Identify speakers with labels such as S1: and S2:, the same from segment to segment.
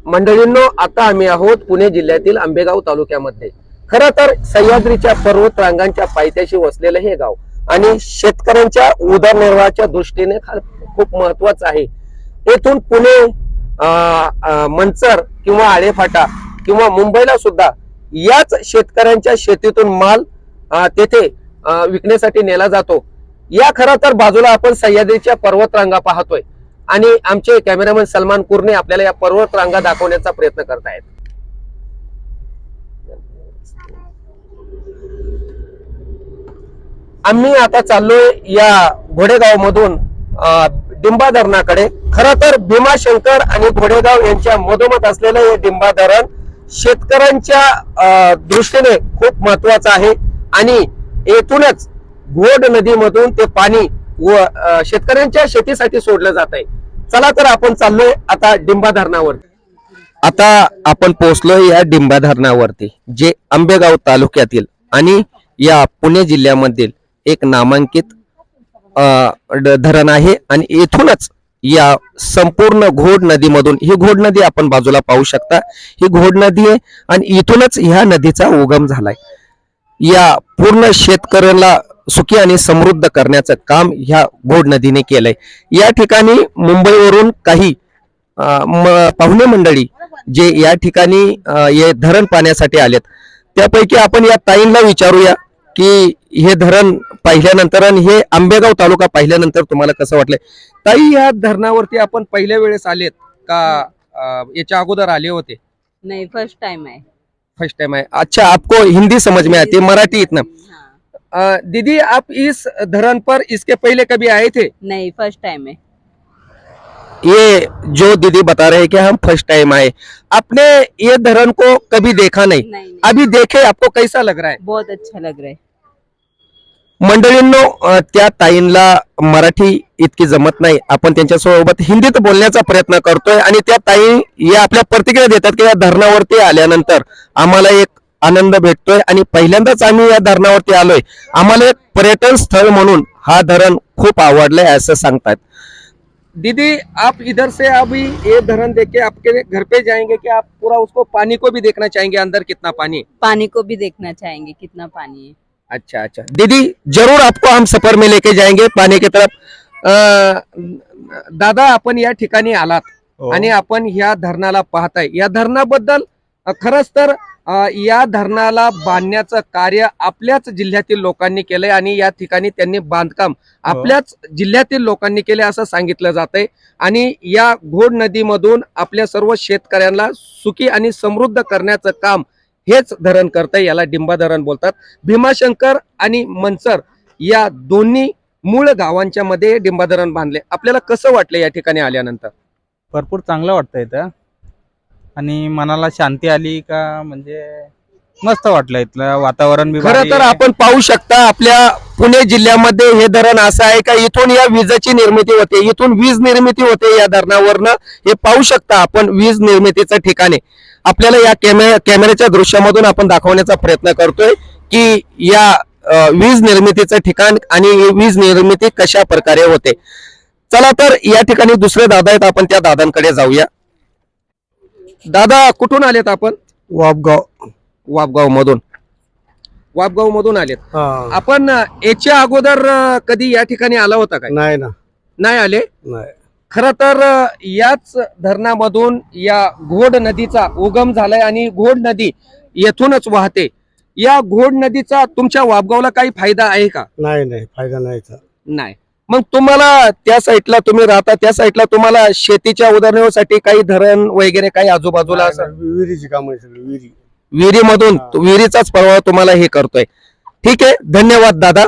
S1: मंडळींनो, आता आम्ही आहोत पुणे जिल्ह्यातील आंबेगाव तालुक्यामध्ये. खरं तर सह्याद्रीच्या पर्वत रांगांच्या पायथ्याशी वसलेलं हे गाव आणि शेतकऱ्यांच्या उदरनिर्वाहाच्या दृष्टीने खूप महत्वाचं आहे. येथून पुणे, मंचर किंवा आळेफाटा किंवा मुंबईला सुद्धा याच शेतकऱ्यांच्या शेतीतून माल तेथे विकण्यासाठी नेला जातो. या खरं तर बाजूला आपण सह्याद्रीच्या पर्वत रांगा पाहतोय आणि आमचे कॅमेरामॅन सलमान कुर्णे आपल्याला या पर्वत रांगा दाखवण्याचा प्रयत्न करतायत. आम्ही आता चाललोय या घोडेगाव मधून डिंबा धरणाकडे. खरं तर भीमाशंकर आणि घोडेगाव यांच्या मधोमध असलेलं हे डिंबा धरण शेतकऱ्यांच्या दृष्टीने खूप महत्वाचं आहे आणि येथूनच घोड नदीमधून ते पाणी व शेतकऱ्यांच्या शेतीसाठी सोडलं जात आहे. चला तर आपण चाललोय आता डिंबा धरणावर. आता आपण पोहोचलोय या डिंबा धरणावरती, जे आंबेगाव तालुक्यातील आणि या पुणे जिल्ह्यामधील एक नामांकित धरण आहे आणि येथूनच या संपूर्ण घोड नदीमधून, ही घोड नदी आपण बाजूला पाहू शकता, ही घोड नदी आहे आणि इथूनच ह्या नदीचा उगम झालाय. या पूर्ण शेतकऱ्याला सुखी आणि समृद्ध करण्याचं काम ह्या घोड नदीने केलंय. या ठिकाणी मुंबईवरून काही पाहुणे मंडळी जे या ठिकाणी हे धरण पाहण्यासाठी आलेत, त्यापैकी आपण या ताईंना विचारूया की हे धरण पाहिल्यानंतर आणि हे आंबेगाव तालुका पाहिल्यानंतर तुम्हाला कसं वाटलंय. ताई, या धरणावरती आपण पहिल्या वेळेस आलेत का याच्या अगोदर आले होते?
S2: नहीं, फर्स्ट टाइम है.
S1: फर्स्ट टाइम है. अच्छा, आपको हिंदी समझ में आती है, मराठी इतना? दीदी, आप इस धरण पर इसके पहले कभी आए थे?
S2: नहीं, फर्स्ट टाइम है.
S1: ये जो दीदी बता रहे हैं कि हम फर्स्ट टाइम आए, आपने ये धरण को कभी देखा नहीं?
S2: नहीं.
S1: अभी देखे, आपको कैसा लग रहा है?
S2: बहुत अच्छा लग रहा है.
S1: मंडळींनो, त्या ताईंना मराठी इतकी जमत नाही, आपण त्यांच्यासोबत हिंदीत बोलण्याचा प्रयत्न करतोय आणि त्या ताई या आपल्या प्रतिक्रिया देतात की या धरणावरती आल्यानंतर आम्हाला एक आनंद भेटतोय आणि पहिल्यांदाच आम्ही या धरणावरती आलोय, आम्हाला एक पर्यटन स्थळ म्हणून हा धरण खूप आवडलंय असं सांगतात. दीदी, आप इधर से अभी ये धरण देख के आपके घर पे जाएंगे कि आप पूरा उसको पानी को भी देखना चाहेंगे, अंदर कितना पानी है?
S2: पानी को भी देखना चाहेंगे कितना पानी है.
S1: अच्छा अच्छा दीदी, जरूर आपको हम सफर में लेके जाएंगे पानी की तरफ. दादा, आपण या ठिकाणी आलात आणि आपण या धरणाला पाहताय. या धरणाबद्दल खरंच तर या धरणाला बांधण्याचं कार्य आपल्याच जिल्ह्यातील लोकांनी केलंय आणि या ठिकाणी त्यांनी बांधकाम आपल्याच जिल्ह्यातील लोकांनी केले असं सांगितलं जातंय आणि या घोड नदीमधून आपल्या सर्व शेतकऱ्यांना सुखी आणि समृद्ध करण्याचं काम हेच धरण करतंय. याला डिंबा धरण बोलतात. भीमाशंकर आणि मंचर या दोन्ही मूळ गावांच्या मध्ये डिंबा धरण बांधले. आपल्याला कसं वाटलं या ठिकाणी आल्यानंतर?
S3: भरपूर चांगलं वाटतं इथं आणि मनाला शांती आली का, म्हणजे मस्त वाटलं. इथलं वातावरण बी
S1: खरं तर आपण पाहू शकता आपल्या पुणे जिल्ह्यामध्ये हे धरण असं आहे का इथून या विजेची निर्मिती होते, इथून वीज निर्मिती होते या धरणावरनं. हे पाहू शकता आपण वीज निर्मितीचं ठिकाण आहे. आपल्याला या कॅमेऱ्याच्या दृश्यामधून आपण दाखवण्याचा प्रयत्न करतोय की या वीज निर्मितीचं ठिकाण आणि वीज निर्मिती कशा प्रकारे होते. चला तर या ठिकाणी दुसरे दादा आहेत, आपण त्या दादांकडे जाऊया. दादा, कुठून आलेत आपण? वापगाव मधून. वापगाव मधून आलेत आपण. याच्या अगोदर कधी या ठिकाणी आला होता काय?
S4: नाही ना,
S1: नाही आले.
S4: नाही.
S1: खर तर याच धरणामधून या घोड नदीचा उगम झालाय आणि घोड नदी येथूनच वाहते. या घोड नदीचा तुमच्या वापगावला काही फायदा आहे का?
S4: नाही नाही, फायदा नाही.
S1: नाही. मग तुम्हाला त्या साईडला तुम्ही राहता, त्या साईडला तुम्हाला शेतीच्या उदरनिर्वाहासाठी काही धरण वगैरे काही आजूबाजूला असं?
S4: विहिरीची काम आहे सगळी, विहिरी.
S1: विहिरीमधून, विहिरीचाच प्रवाह तुम्हाला हे करतोय. ठीक आहे, धन्यवाद दादा.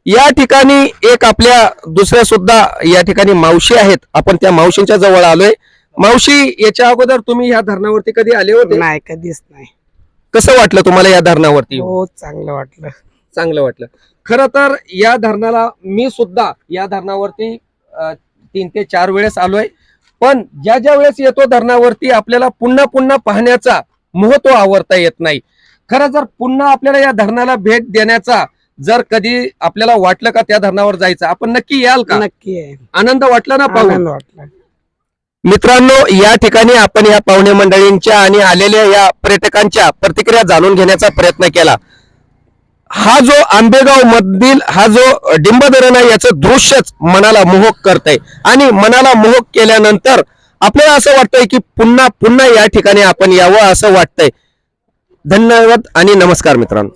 S1: या ठिकाणी एक आपल्या दुसऱ्या सुद्धा या ठिकाणी मावशी आहेत, आपण त्या मावशींच्या जवळ आलोय. मावशी, याच्या अगोदर तुम्ही या धरणावरती कधी आले होते?
S5: नाही, कधीच नाही.
S1: कसं वाटलं तुम्हाला या धरणावरती?
S5: हो, चांगलं वाटलं.
S1: चांगलं वाटलं. खरं तर या धरणाला मी सुद्धा या धरणावरती 3 ते 4 वेळेस आलोय, पण ज्या ज्या वेळेस येतो धरणावरती आपल्याला पुन्हा पुन्हा पाहण्याचा महत्व आवरता येत नाही. खरं जर पुन्हा आपल्याला या धरणाला भेट देण्याचा जर कधी आपल्याला वाटलं का त्या धरणावर जायचं, आपण नक्की याल का?
S5: नक्की आहे.
S1: आनंद वाटला ना पाहून?
S5: आनंद वाटला.
S1: मित्रांनो, या ठिकाणी आपण या पाहुणे मंडळींच्या आणि आलेल्या या पर्यटकांच्या प्रतिक्रिया जाणून घेण्याचा प्रयत्न केला. हा जो आंबेगाव मधील हा जो डिंब धरण आहे याचं दृश्यच मनाला मोहक करतंय आणि मनाला मोहक केल्यानंतर आपल्याला असं वाटतंय की पुन्हा पुन्हा या ठिकाणी आपण यावं असं वाटतंय. धन्यवाद आणि नमस्कार मित्रांनो.